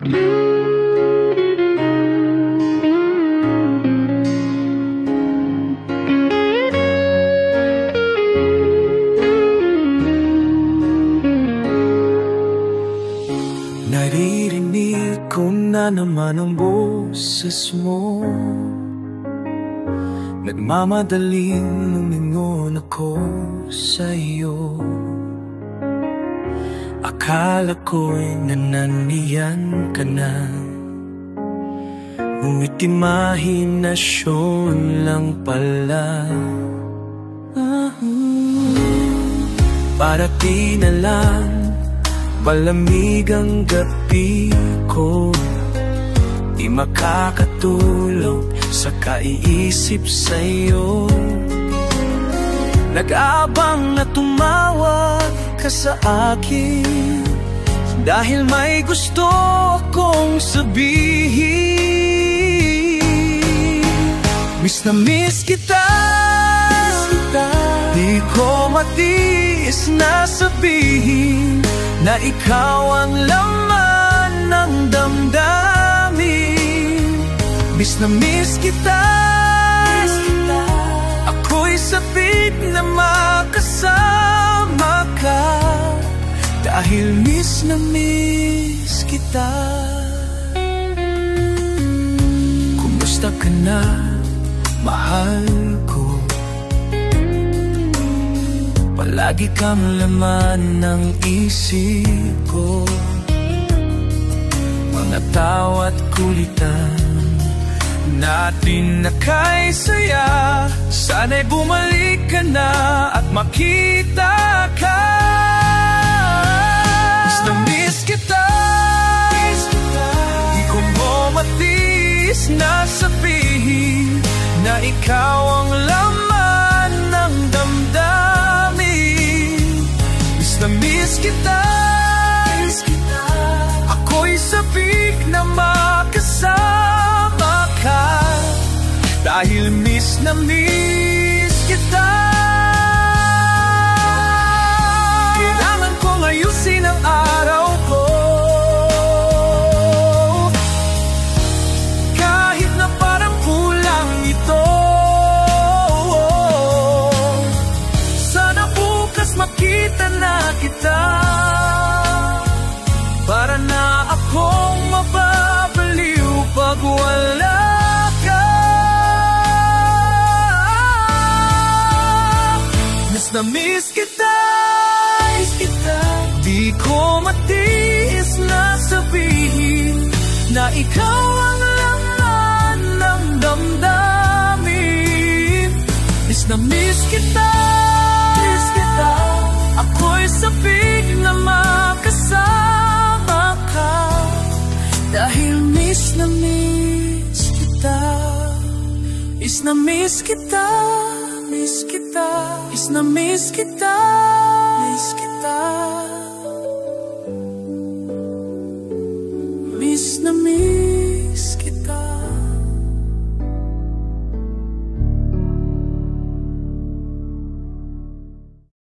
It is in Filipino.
Naririnig ko na naman ang boses mo. Nagmamadaling lumingon ako sa'yo. Akala ko'y nananiyan ka na, ngunit imahinasyon lang pala. Parating na lang malamig ang gabi ko, di makakatulog sa kaiisip sa'yo. Nag-aabang na tumawag ka sa akin, dahil may gusto akong sabihin. Miss na miss kita, di ko matiis na sabihin na ikaw ang laman ng damdamin. Miss na miss kita, ako'y sabik na makasama ka, dahil miss na miss kita. Kumusta ka na, mahal ko? Palagi kang laman ng isip ko. Mga tawa't kulitan natin na kay saya, sana'y bumalik ka na at makita ka. Miss na miss kita, di ko mo matiis na sabihin na ikaw ang laman ng damdamin. Miss na miss kita, ako'y sabik na makasama ka, dahil miss na miss kita. Kailangan kong ayusin ang araw ko, kahit na parang kulang ito. Sana bukas makita na kita, para na akong mababaliw pag wala ka. Miss na miss kita, di ko matiis na sabihin na ikaw ang laman ng damdamin. Miss na miss kita, ako'y sabik na makasama ka, dahil miss na miss kita. Miss na miss kita, miss kita, miss na miss kita, miss kita, miss na miss.